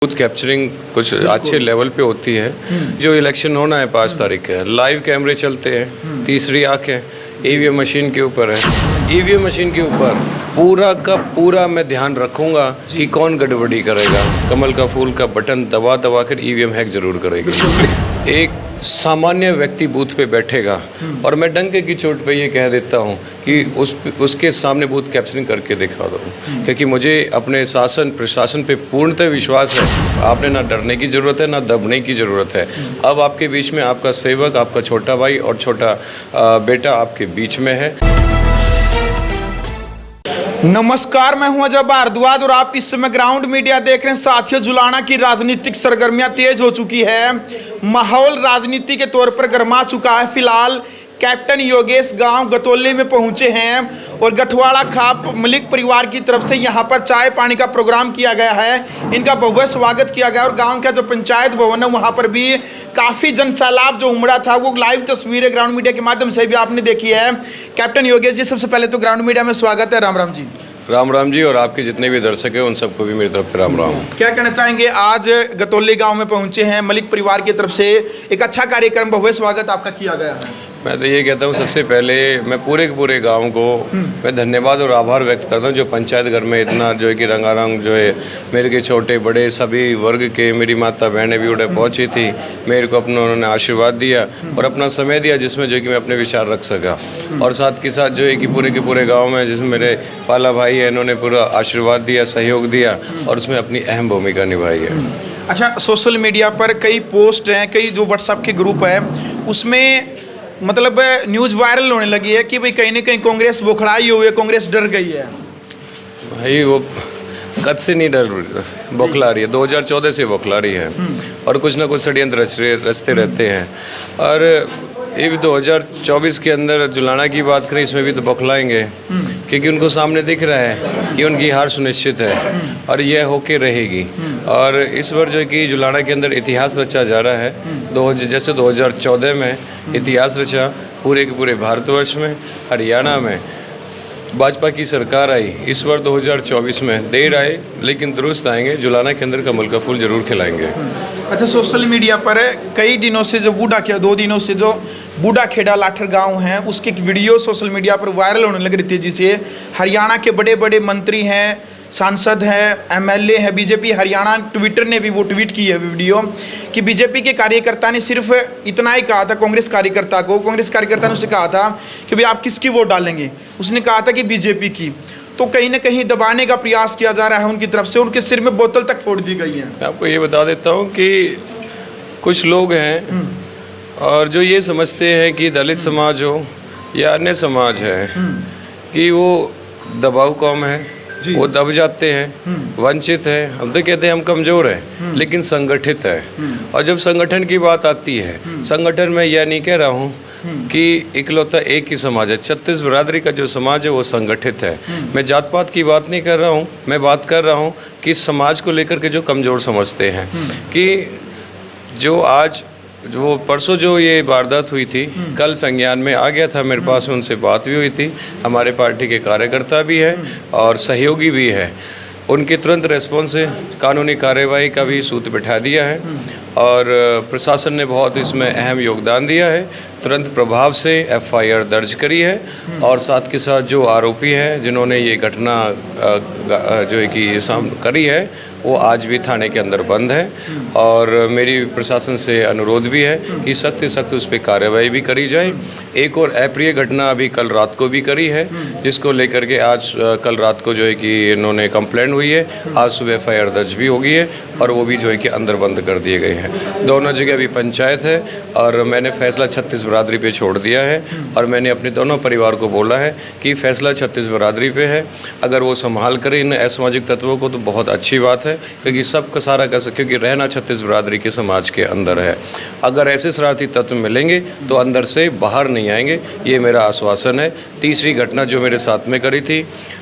Booth capturing कुछ अच्छे level पे होती है। जो इलेक्शन होना है 5 तारीख है, लाइव कैमरे चलते हैं, तीसरी आंखें ईवीएम मशीन के ऊपर है। ईवीएम मशीन के ऊपर पूरा का पूरा मैं ध्यान रखूंगा कि कौन गड़बड़ी करेगा। कमल का फूल का बटन दबा दबा कर ईवीएम हैक जरूर करेगी। एक सामान्य व्यक्ति बूथ पे बैठेगा और मैं डंके की चोट पे ये कह देता हूँ कि उसके सामने बूथ कैप्चरिंग करके दिखा दो, क्योंकि मुझे अपने शासन प्रशासन पे पूर्णतः विश्वास है। आपने ना डरने की ज़रूरत है ना दबने की ज़रूरत है। अब आपके बीच में आपका सेवक, आपका छोटा भाई और छोटा बेटा आपके बीच में है। नमस्कार, मैं हूं अजय भारद्वाज और आप इस समय ग्राउंड मीडिया देख रहे हैं। साथियों, जुलाना की राजनीतिक सरगर्मियां तेज हो चुकी है। माहौल राजनीति के तौर पर गर्मा चुका है। फिलहाल कैप्टन योगेश गांव गतौली में पहुंचे हैं और गठवाड़ा खाप मलिक परिवार की तरफ से यहां पर चाय पानी का प्रोग्राम किया गया है। इनका भव्य स्वागत किया गया और गांव का जो पंचायत भवन है वहां पर भी काफ़ी जन सैलाब जो उमड़ा था, वो लाइव तस्वीरें ग्राउंड मीडिया के माध्यम से भी आपने देखी है। कैप्टन योगेश जी, सबसे पहले तो ग्राउंड मीडिया में स्वागत है। राम राम जी। राम राम जी, और आपके जितने भी दर्शक हैं उन सबको भी मेरी तरफ से राम राम। क्या कहना चाहेंगे, आज गतौली गांव में पहुंचे हैं, मलिक परिवार की तरफ से एक अच्छा कार्यक्रम, भव्य स्वागत आपका किया गया है। मैं तो ये कहता हूँ, सबसे पहले मैं पूरे के पूरे गांव को मैं धन्यवाद और आभार व्यक्त करता हूँ, जो पंचायत घर में इतना जो है कि रंगारंग जो है मेरे के छोटे बड़े सभी वर्ग के मेरी माता बहनें भी उड़े पहुँची थी। मेरे को अपना उन्होंने आशीर्वाद दिया और अपना समय दिया, जिसमें जो है कि मैं अपने विचार रख सका। और साथ के साथ जो है कि पूरे के पूरे गाँव में जिसमें मेरे पाला भाई है, इन्होंने पूरा आशीर्वाद दिया, सहयोग दिया और उसमें अपनी अहम भूमिका निभाई है। अच्छा, सोशल मीडिया पर कई पोस्ट हैं, कई जो व्हाट्सएप के ग्रुप है उसमें मतलब न्यूज़ वायरल होने लगी है कि भाई कहीं ना कहीं कांग्रेस बौखलाई हुई है, कांग्रेस डर गई है। भाई वो कद से नहीं डर बौखला रही है, 2014 से बौखला रही है और कुछ ना कुछ षड्यंत्र रचते रहते हैं। और ये भी 2024 के अंदर जुलाना की बात करें, इसमें भी तो बौखलाएंगे, क्योंकि उनको सामने दिख रहा है कि उनकी हार सुनिश्चित है और यह होके रहेगी। और इस बार जो कि जुलाना के अंदर इतिहास रचा जा रहा है, जैसे 2014 में इतिहास रचा पूरे के पूरे भारतवर्ष में, हरियाणा में भाजपा की सरकार आई। इस बार 2024 में देर आए लेकिन दुरुस्त आएंगे। जुलाना के अंदर कमल का फूल जरूर खिलाएंगे। अच्छा, सोशल मीडिया पर कई दिनों से जो बूढ़ाखेड़ा 2 दिनों से जो बूढ़ाखेड़ा लाठर गांव है, उसकी एक वीडियो सोशल मीडिया पर वायरल होने लग रही थी, जिसे हरियाणा के बड़े बड़े मंत्री हैं, सांसद हैं, एमएलए हैं, बीजेपी हरियाणा, ट्विटर ने भी वो ट्वीट की है वीडियो कि बीजेपी के कार्यकर्ता ने सिर्फ इतना ही कहा था कांग्रेस कार्यकर्ता ने उससे कहा था कि भाई आप किसकी वोट डालेंगे। उसने कहा था कि बीजेपी की। तो कहीं ना कहीं दबाने का प्रयास किया जा रहा है उनकी तरफ से, उनके सिर में बोतल तक फोड़ दी गई है। मैं आपको ये बता देता हूँ कि कुछ लोग हैं और जो ये समझते हैं कि दलित समाज हो या अन्य समाज है कि वो दबाव कौम है, वो दब जाते हैं, वंचित है। हम तो कहते हैं हम कमज़ोर हैं, लेकिन संगठित है। और जब संगठन की बात आती है, संगठन में यह नहीं कह रहा हूँ कि इकलौता एक ही समाज है। 36 बिरादरी का जो समाज है वो संगठित है। मैं जात पात की बात नहीं कर रहा हूँ, मैं बात कर रहा हूँ कि समाज को लेकर के जो कमज़ोर समझते हैं कि जो आज जो परसों जो ये वारदात हुई थी, कल संज्ञान में आ गया था मेरे पास, उनसे बात भी हुई थी। हमारे पार्टी के कार्यकर्ता भी है और सहयोगी भी है। उनके तुरंत रेस्पॉन्स से कानूनी कार्रवाई का भी सूत्र बैठा दिया है और प्रशासन ने बहुत इसमें अहम योगदान दिया है। तुरंत प्रभाव से एफआईआर दर्ज करी है और साथ के साथ जो आरोपी हैं जिन्होंने ये घटना जो है कि सामने करी है, वो आज भी थाने के अंदर बंद है। और मेरी प्रशासन से अनुरोध भी है कि सख्त से सख्त उस पर कार्रवाई भी करी जाए। एक और अप्रिय घटना अभी कल रात को भी करी है, जिसको लेकर के आज कल रात को जो है कि इन्होंने कंप्लेंट हुई है। आज सुबह एफआईआर दर्ज भी हो गई है और वो भी जो है कि अंदर बंद कर दिए गए हैं। दोनों जगह अभी पंचायत है और मैंने फैसला 36 बिरादरी पे छोड़ दिया है और मैंने अपने दोनों परिवार को बोला है कि फैसला 36 बिरादरी पे है। अगर वो संभाल करें इन असामाजिक तत्वों को तो बहुत अच्छी बात है, क्योंकि सबका सारा क्योंकि रहना 36 बिरादरी के समाज के अंदर है। अगर ऐसे शरारती तत्व मिलेंगे तो अंदर से बाहर नहीं आएंगे, ये मेरा आश्वासन है। तीसरी घटना जो मेरे साथ में करी थी,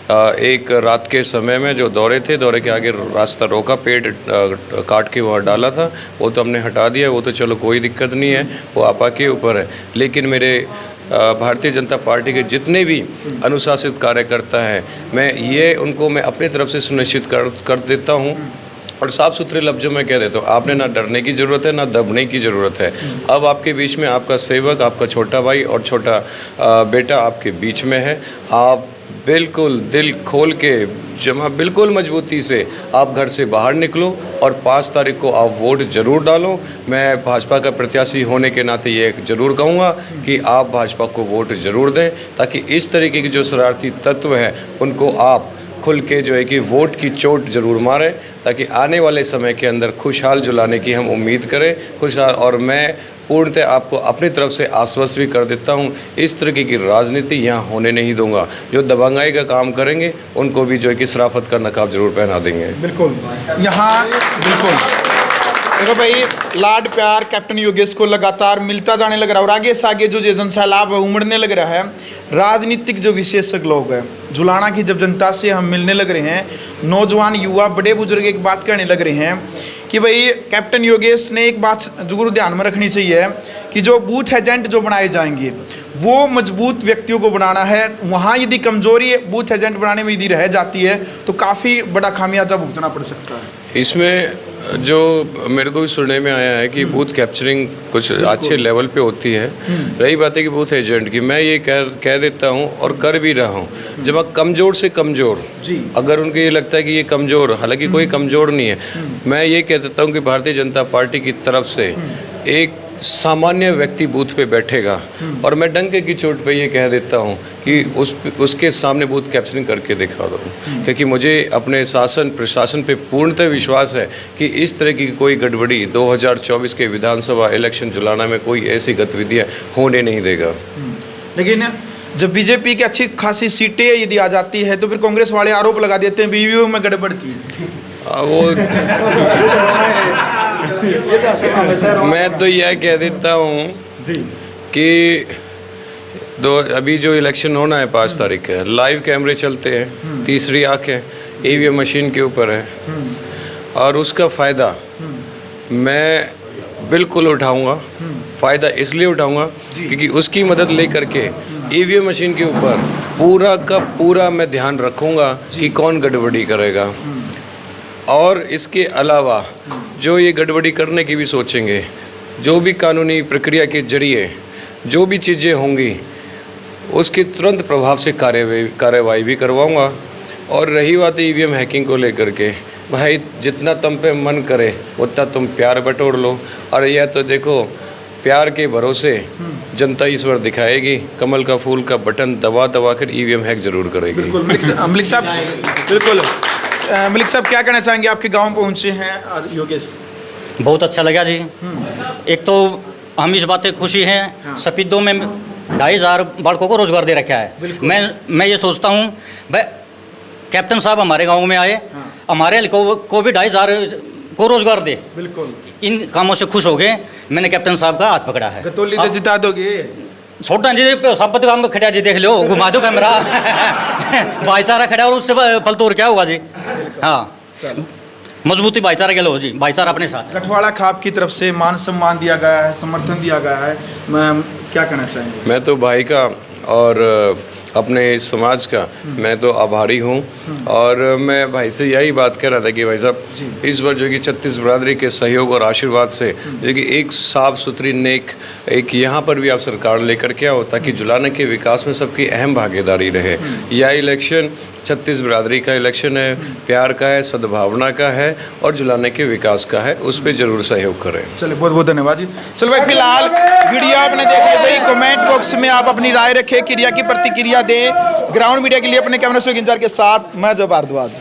एक रात के समय में जो दौरे थे, दौरे के आगे रास्ता रोका, पेड़ काट के वहाँ डाला था, वो तो हमने हटा दिया। वो तो चलो कोई दिक्कत नहीं है, वो आपा के ऊपर है। लेकिन मेरे भारतीय जनता पार्टी के जितने भी अनुशासित कार्यकर्ता हैं, मैं अपनी तरफ से सुनिश्चित कर देता हूँ और साफ़ सुथरे लफ्ज़ों में कह देता हूँ, आपने ना डरने की ज़रूरत है ना दबने की ज़रूरत है। अब आपके बीच में आपका सेवक, आपका छोटा भाई और छोटा बेटा आपके बीच में है। आप बिल्कुल दिल खोल के बिल्कुल मजबूती से आप घर से बाहर निकलो और 5 तारीख को आप वोट ज़रूर डालो। मैं भाजपा का प्रत्याशी होने के नाते ये ज़रूर कहूँगा कि आप भाजपा को वोट ज़रूर दें, ताकि इस तरीके के जो शरारती तत्व हैं उनको आप खुल के जो है कि वोट की चोट ज़रूर मारें, ताकि आने वाले समय के अंदर खुशहाल जुलाने की हम उम्मीद करें। खुशहाल, और मैं पूर्णतः आपको अपनी तरफ से आश्वस्त भी कर देता हूँ, इस तरीके की राजनीति यहाँ होने नहीं दूंगा। जो दबंगाई का काम करेंगे उनको भी जो है कि शराफत का नकाब जरूर पहना देंगे। बिल्कुल यहाँ बिल्कुल देखो भाई, लाड प्यार कैप्टन योगेश को लगातार मिलता जाने लग रहा है और आगे से आगे जो जन सैलाब उमड़ने लग रहा है। राजनीतिक जो विशेषज्ञ लोग हैं जुलाना की जब जनता से हम मिलने लग रहे हैं, नौजवान युवा बड़े बुजुर्ग एक बात कहने लग रहे हैं कि भाई कैप्टन योगेश ने एक बात जरूर ध्यान में रखनी चाहिए कि जो बूथ एजेंट जो बनाए जाएंगे वो मजबूत व्यक्तियों को बनाना है। वहाँ यदि कमजोरी बूथ एजेंट बनाने में यदि रह जाती है तो काफ़ी बड़ा खामियाजा भुगतना पड़ सकता है। इसमें जो मेरे को भी सुनने में आया है कि बूथ कैप्चरिंग कुछ अच्छे लेवल पे होती है। रही बात है कि बूथ एजेंट की, मैं ये कह देता हूँ और कर भी रहा हूँ, जब आप कमज़ोर से कमज़ोर, अगर उनको ये लगता है कि ये कमज़ोर, हालांकि कोई कमज़ोर नहीं है, मैं ये कह देता हूँ कि भारतीय जनता पार्टी की तरफ से एक सामान्य व्यक्ति बूथ पे बैठेगा और मैं डंके की चोट पे ये कह देता हूँ कि उसके सामने बूथ कैप्चरिंग करके दिखा दो, क्योंकि मुझे अपने शासन प्रशासन पे पूर्णतः विश्वास है कि इस तरह की कोई गड़बड़ी 2024 के विधानसभा इलेक्शन जुलाना में कोई ऐसी गतिविधियाँ होने नहीं देगा। लेकिन जब बीजेपी की अच्छी खासी सीटें यदि आ जाती है तो फिर कांग्रेस वाले आरोप लगा देते हैं ईवीएम में गड़बड़ थी। वो मैं तो यह कह देता हूँ कि अभी जो इलेक्शन होना है 5 तारीख का, लाइव कैमरे चलते हैं, तीसरी आंखें ईवीएम मशीन के ऊपर है और उसका फ़ायदा मैं बिल्कुल उठाऊंगा। फ़ायदा इसलिए उठाऊंगा क्योंकि उसकी मदद ले करके ईवीएम मशीन के ऊपर पूरा का पूरा मैं ध्यान रखूंगा कि कौन गड़बड़ी करेगा। और इसके अलावा जो ये गड़बड़ी करने की भी सोचेंगे, जो भी कानूनी प्रक्रिया के जरिए जो भी चीज़ें होंगी उसके तुरंत प्रभाव से कार्रवाई भी करवाऊंगा। और रही बात ईवीएम हैकिंग को लेकर के, भाई जितना तुम पे मन करे उतना तुम प्यार बटोर लो। और यह तो देखो, प्यार के भरोसे जनता ईश्वर दिखाएगी, कमल का फूल का बटन दबा दबा कर ईवीएम हैक जरूर करेगी। बिल्कुल मलिक साहब, बिल्कुल मलिक साहब क्या कहना चाहेंगे? आपके गांव पहुंचे हैं आज योगेश। बहुत अच्छा लगा जी। एक तो हम इस बात से खुशी हैं, सपीदों में 2,500 बालकों को रोजगार दे रखा है। मैं ये सोचता हूँ भाई कैप्टन साहब हमारे गांव में आए, हमारे को भी 2,500 को रोजगार दे। बिल्कुल इन कामों से खुश हो गए। मैंने कैप्टन साहब का हाथ पकड़ा है। गतौली तो जिता दोगे। छोटा जी सब काम खड़ा जी, देख लो, घुमा दो कैमरा। भाईचारा खड़ा और उससे फल तोड़ क्या होगा जी। हाँ, मजबूती भाईचारा के लो जी, भाईचारा अपने साथ। गठवाड़ा खाप की तरफ से मान सम्मान दिया गया है, समर्थन दिया गया है, मैं क्या कहना चाहेंगे? मैं तो भाई का और अपने इस समाज का मैं तो आभारी हूँ। और मैं भाई से यही बात कह रहा था कि भाई साहब इस बार जो कि 36 बरादरी के सहयोग और आशीर्वाद से जो कि एक साफ़ सुथरी नेक एक यहाँ पर भी आप सरकार लेकर के आओ, ताकि जुलाना के विकास में सबकी अहम भागीदारी रहे। यह इलेक्शन 36 बरादरी का इलेक्शन है, प्यार का है, सद्भावना का है और जुलाने के विकास का है, उस पर जरूर सहयोग करें। चलिए बहुत बहुत धन्यवाद जी। चलो भाई, फिलहाल वीडियो आपने देख लिया भाई, कमेंट बॉक्स में आप अपनी राय रखें, क्रिया की प्रतिक्रिया दें। ग्राउंड मीडिया के लिए अपने कैमरा से इंतजार के साथ मैं जब भारद्वाज।